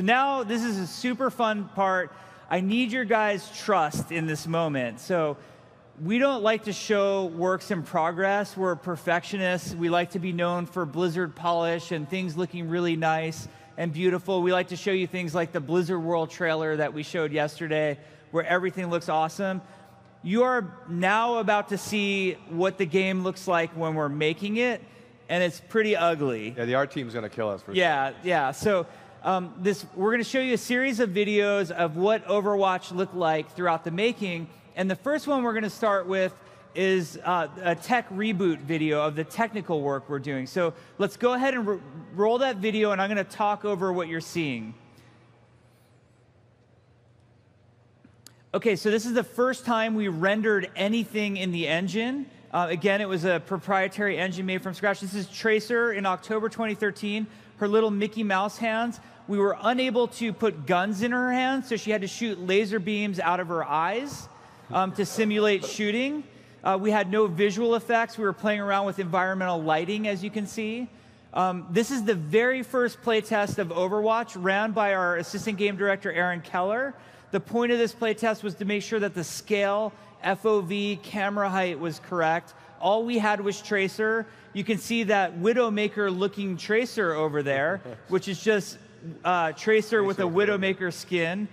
So now this is a super fun part. I need your guys' trust in this moment. So we don't like to show works in progress. We're perfectionists. We like to be known for Blizzard polish and things looking really nice and beautiful. We like to show you things like the Blizzard World trailer that we showed yesterday, where everything looks awesome. You are now about to see what the game looks like when we're making it, and it's pretty ugly. Yeah, the art team's going to kill us for sure. Yeah. So we're going to show you a series of videos of what Overwatch looked like throughout the making. And the first one we're going to start with is a tech reboot video of the technical work we're doing. So let's go ahead and roll that video, and I'm going to talk over what you're seeing. OK, so this is the first time we rendered anything in the engine. Again, it was a proprietary engine made from scratch. This is Tracer in October 2013, her little Mickey Mouse hands. We were unable to put guns in her hands, so she had to shoot laser beams out of her eyes to simulate shooting. We had no visual effects. We were playing around with environmental lighting, as you can see. This is the very first playtest of Overwatch, ran by our assistant game director, Aaron Keller. The point of this playtest was to make sure that the scale, FOV, camera height was correct. All we had was Tracer. You can see that Widowmaker-looking Tracer over there, which is just Tracer with a Widowmaker skin.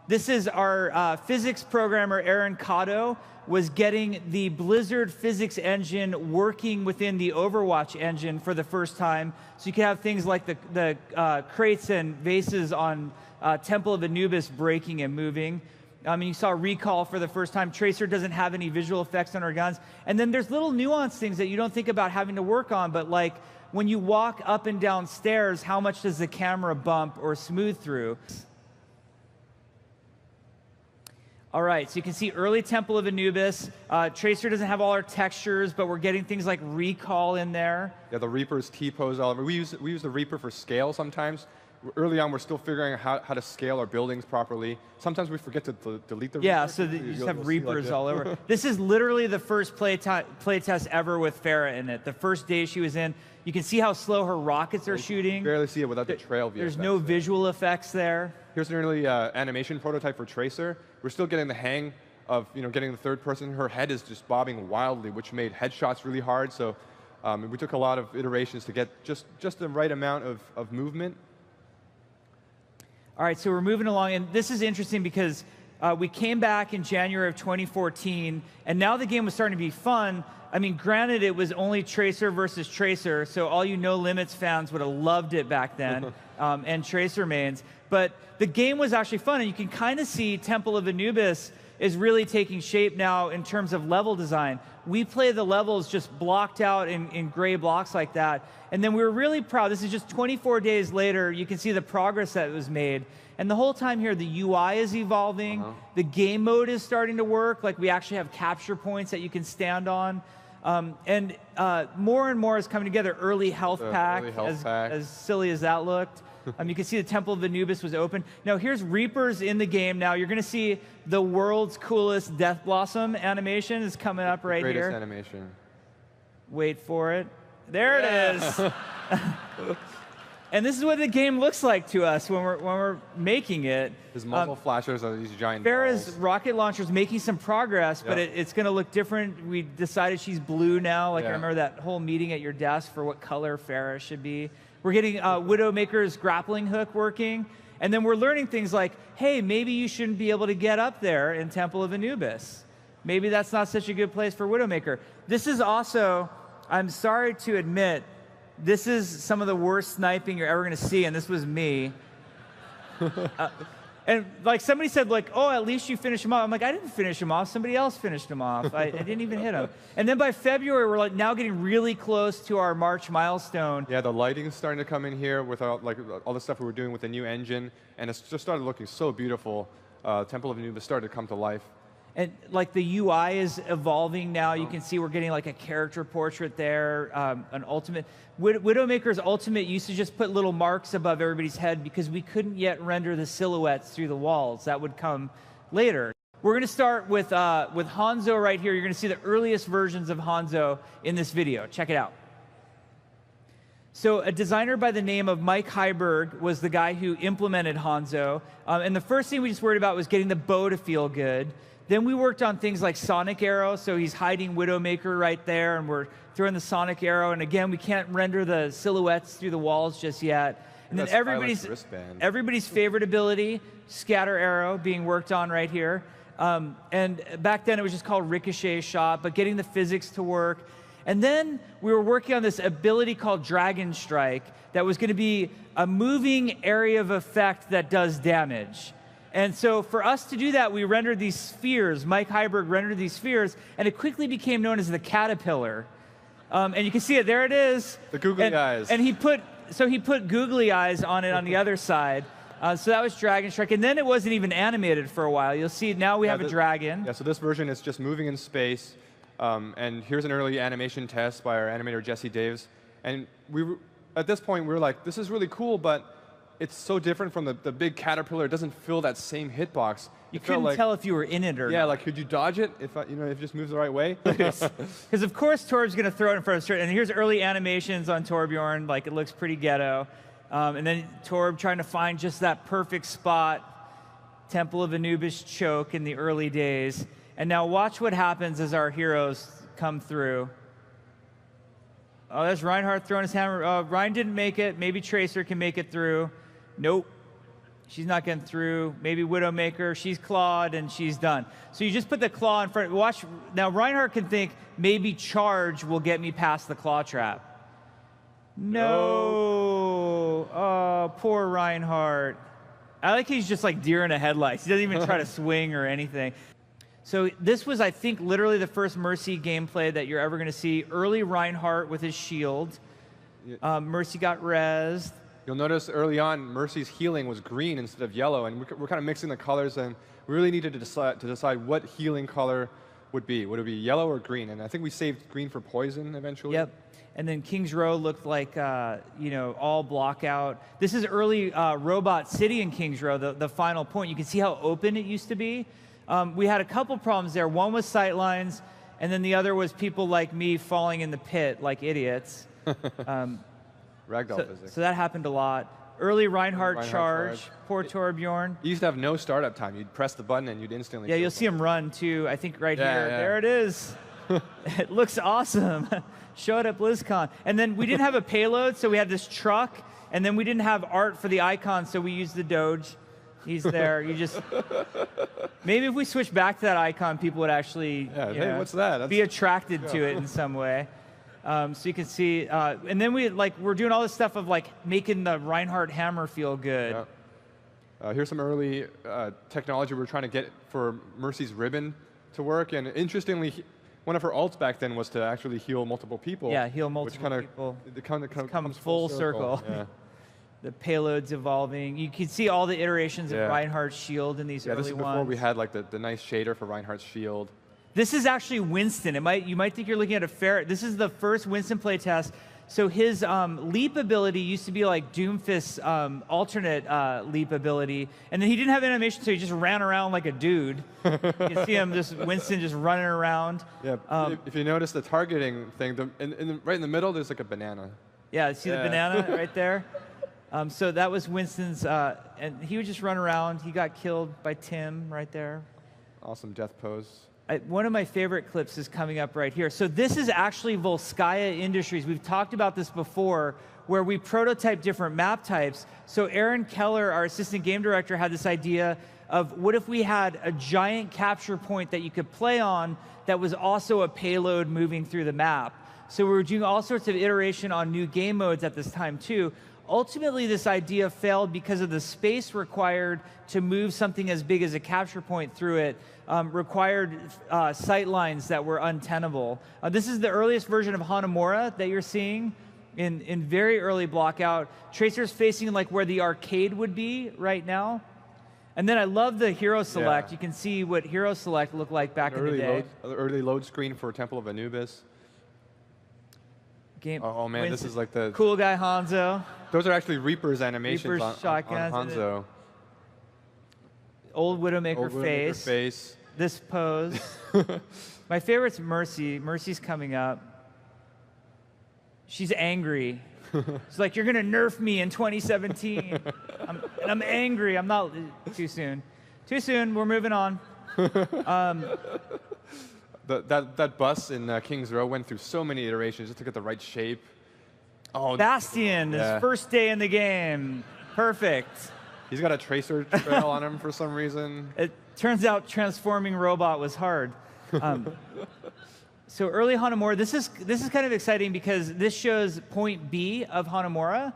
This is our physics programmer, Aaron Cotto, was getting the Blizzard physics engine working within the Overwatch engine for the first time. So you can have things like the crates and vases on Temple of Anubis breaking and moving. You saw Recall for the first time. Tracer doesn't have any visual effects on her guns. And then there's little nuanced things that you don't think about having to work on, but like when you walk up and down stairs, how much does the camera bump or smooth through? All right, so you can see early Temple of Anubis. Tracer doesn't have all our textures, but we're getting things like Recall in there. Yeah, the Reaper's T-pose all over. We use the Reaper for scale sometimes. Early on, we're still figuring out how to scale our buildings properly. Sometimes we forget to delete the Reaper. Yeah, so you just have Reapers all over. This is literally the first play test ever with Farah in it. The first day she was in, you can see how slow her rockets are shooting. You barely see it without the trail view. There's no visual effects there. Here's an early animation prototype for Tracer. We're still getting the hang of getting the third person. Her head is just bobbing wildly, which made headshots really hard. So we took a lot of iterations to get just the right amount of movement. All right, so we're moving along, and this is interesting because we came back in January of 2014, and now the game was starting to be fun. I mean, granted, it was only Tracer versus Tracer, so all you No Limits fans would have loved it back then, and Tracer mains. But the game was actually fun, and you can kind of see Temple of Anubis is really taking shape now in terms of level design. We play the levels just blocked out in gray blocks like that. And then we were really proud. This is just 24 days later. You can see the progress that was made. And the whole time here, the UI is evolving. The game mode is starting to work. Like, we actually have capture points that you can stand on. And more and more is coming together. Early health pack, as silly as that looked. You can see the Temple of Anubis was open. Now, here's Reapers in the game. Now, you're going to see the world's coolest Death Blossom animation is coming up right here. Greatest animation. Wait for it. There it is. And this is what the game looks like to us when we're making it. His muzzle flashers are these giant Farah's balls. rocket launcher is making some progress, but it's going to look different. We decided she's blue now. Like, I remember that whole meeting at your desk for what color Farah should be. We're getting Widowmaker's grappling hook working. And then we're learning things like, hey, maybe you shouldn't be able to get up there in Temple of Anubis. Maybe that's not such a good place for Widowmaker. This is also, I'm sorry to admit, this is some of the worst sniping you're ever going to see, and this was me. And like somebody said, like, oh, at least you finished him off. I'm like, I didn't finish him off. Somebody else finished him off. I didn't even hit him. And then by February, we're like now getting really close to our March milestone. Yeah, the lighting's starting to come in here with all the stuff we were doing with the new engine, and it's just started looking so beautiful. Temple of Anubis started to come to life. And like the UI is evolving now. You can see we're getting like a character portrait there, an ultimate. Widowmaker's ultimate used to just put little marks above everybody's head because we couldn't yet render the silhouettes through the walls. That would come later. We're going to start with Hanzo right here. You're going to see the earliest versions of Hanzo in this video. Check it out. So a designer by the name of Mike Heiberg was the guy who implemented Hanzo. And the first thing we just worried about was getting the bow to feel good. Then we worked on things like Sonic Arrow. So he's hiding Widowmaker right there, and we're throwing the Sonic Arrow. And again, we can't render the silhouettes through the walls just yet. And then everybody's favorite ability, Scatter Arrow, being worked on right here. And back then it was just called Ricochet Shot, but getting the physics to work. And then we were working on this ability called Dragon Strike that was going to be a moving area of effect that does damage. And so for us to do that, we rendered these spheres. Mike Heiberg rendered these spheres, and it quickly became known as the Caterpillar. And you can see it, there it is. The googly eyes. And he put googly eyes on it on the other side. So that was Dragon Strike. And then it wasn't even animated for a while. You'll see now we have a dragon. Yeah, so this version is just moving in space. And here's an early animation test by our animator, Jesse Daves. And at this point, we were like, this is really cool, but it's so different from the big caterpillar. It doesn't fill that same hitbox. You couldn't tell if you were in it or not. Yeah, like, could you dodge it if if it just moves the right way? Because of course Torb's going to throw it in front of Sturt. And here's early animations on Torbjorn. Like, it looks pretty ghetto. And then Torb trying to find just that perfect spot. Temple of Anubis choke in the early days. And now watch what happens as our heroes come through. Oh, there's Reinhardt throwing his hammer. Ryan didn't make it. Maybe Tracer can make it through. Nope. She's not getting through. Maybe Widowmaker. She's clawed, and she's done. So you just put the claw in front. Watch. Now, Reinhardt can think, maybe charge will get me past the claw trap. No. Oh, poor Reinhardt. I like he's just like deer in a headlights. He doesn't even try to swing or anything. So this was, I think, literally the first Mercy gameplay that you're ever going to see. Early Reinhardt with his shield. Mercy got rezzed. You'll notice early on, Mercy's healing was green instead of yellow, and we're kind of mixing the colors, and we really needed to decide what healing color would be. Would it be yellow or green? And I think we saved green for poison eventually. Yep. And then King's Row looked like, all block out. This is early Robot City in King's Row, the final point. You can see how open it used to be. We had a couple problems there. One was sightlines, and then the other was people like me falling in the pit like idiots. Ragdoll physics. So that happened a lot. Early Reinhardt charge. Poor Torbjorn. You used to have no startup time. You'd press the button and you'd instantly... Yeah, you'll see him run too, I think right here. Yeah. There it is. It looks awesome. Showed at BlizzCon. And then we didn't have a payload, so we had this truck, and then we didn't have art for the icon, so we used the Doge. He's there. You just... Maybe if we switch back to that icon, people would actually hey, what's that? Be attracted to it in some way. So you can see, and then we're doing all this stuff of like making the Reinhardt hammer feel good. Yeah. Here's some early technology we're trying to get for Mercy's ribbon to work. And interestingly, one of her ults back then was to actually heal multiple people. Yeah, heal multiple people. It kind of comes full circle. Yeah. The payload's evolving. You can see all the iterations of Reinhardt's shield in these early ones. Yeah, this is before we had like the nice shader for Reinhardt's shield. This is actually Winston. You might think you're looking at a ferret. This is the first Winston playtest. So his leap ability used to be like Doomfist's alternate leap ability, and then he didn't have animation, so he just ran around like a dude. You can see him, Winston just running around. Yeah. If you notice the targeting thing, right in the middle, there's like a banana. Yeah. See the banana right there. So that was Winston's, and he would just run around. He got killed by Tim right there. Awesome death pose. One of my favorite clips is coming up right here. So this is actually Volskaya Industries. We've talked about this before, where we prototype different map types. So Aaron Keller, our assistant game director, had this idea of what if we had a giant capture point that you could play on that was also a payload moving through the map. So we were doing all sorts of iteration on new game modes at this time too. Ultimately, this idea failed because of the space required to move something as big as a capture point through it. Required sight lines that were untenable. This is the earliest version of Hanamura that you're seeing in very early blockout. Tracer's facing like where the arcade would be right now. And then I love the hero select. You can see what hero select looked like back in the day. Early load screen for Temple of Anubis. Oh man, this is like the cool guy Hanzo. Those are actually Reaper's animations on Hanzo. Old Widowmaker face. This pose. My favorite's Mercy. Mercy's coming up. She's angry. It's like, you're going to nerf me in 2017. And I'm angry. I'm not, too soon. Too soon, we're moving on. That bus in King's Row went through so many iterations just to get the right shape. Oh, Bastion, yeah. his first day in the game. Perfect. He's got a tracer trail on him for some reason. It turns out transforming robot was hard. So early Hanamura, this is kind of exciting because this shows point B of Hanamura.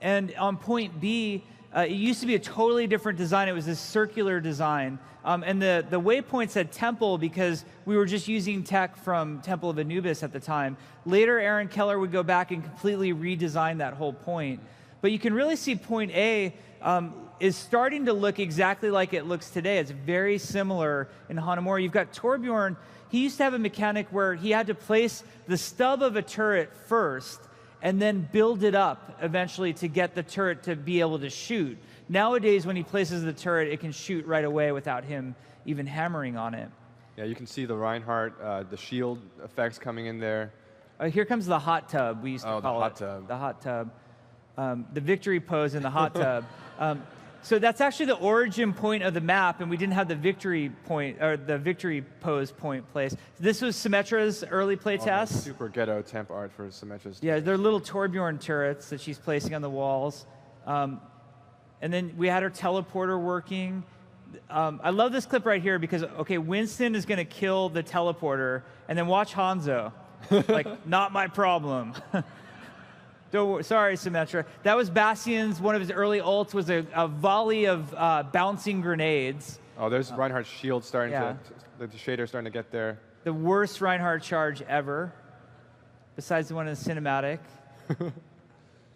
And on point B, it used to be a totally different design. It was this circular design. And the waypoint said temple because we were just using tech from Temple of Anubis at the time. Later, Aaron Keller would go back and completely redesign that whole point. But you can really see point A is starting to look exactly like it looks today. It's very similar in Hanamura. You've got Torbjorn. He used to have a mechanic where he had to place the stub of a turret first and then build it up eventually to get the turret to be able to shoot. Nowadays, when he places the turret, it can shoot right away without him even hammering on it. Yeah, you can see the Reinhardt, the shield effects coming in there. Here comes the hot tub, we used to call it. The hot tub. The hot tub. The victory pose in the hot tub. So that's actually the origin point of the map, and we didn't have the victory point, or the victory pose point place. This was Symmetra's early playtest. Super ghetto temp art for Symmetra's. Yeah, they're little Torbjorn turrets that she's placing on the walls. And then we had her teleporter working. I love this clip right here because, okay, Winston is going to kill the teleporter, and then watch Hanzo. Like, not my problem. Sorry, Symmetra. That was Bastion's, one of his early ults was a volley of bouncing grenades. Oh, there's Reinhardt's shield starting to, the shader starting to get there. The worst Reinhardt charge ever, besides the one in the cinematic.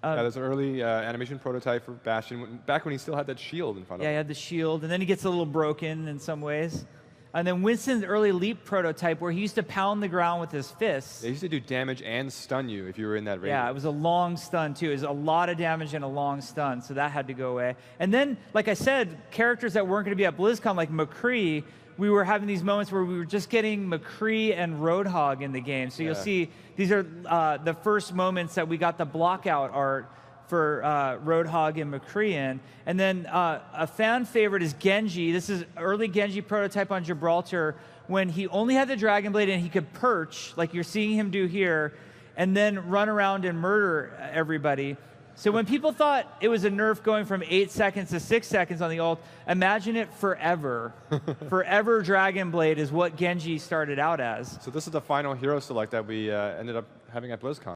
Yeah, there's an early animation prototype for Bastion, back when he still had that shield in front of him. Yeah, he had the shield, and then he gets a little broken in some ways. And then Winston's early Leap prototype, where he used to pound the ground with his fists. They used to do damage and stun you if you were in that range. Yeah, it was a long stun, too. It was a lot of damage and a long stun, so that had to go away. And then, like I said, characters that weren't going to be at BlizzCon, like McCree, we were having these moments where we were just getting McCree and Roadhog in the game. So you'll see these are the first moments that we got the blockout art for Roadhog and McCree in. And then a fan favorite is Genji. This is early Genji prototype on Gibraltar when he only had the Dragon Blade and he could perch, like you're seeing him do here, and then run around and murder everybody. So when people thought it was a nerf going from 8 seconds to 6 seconds on the ult, imagine it forever. Forever Dragon Blade is what Genji started out as. So this is the final hero select that we ended up having at BlizzCon.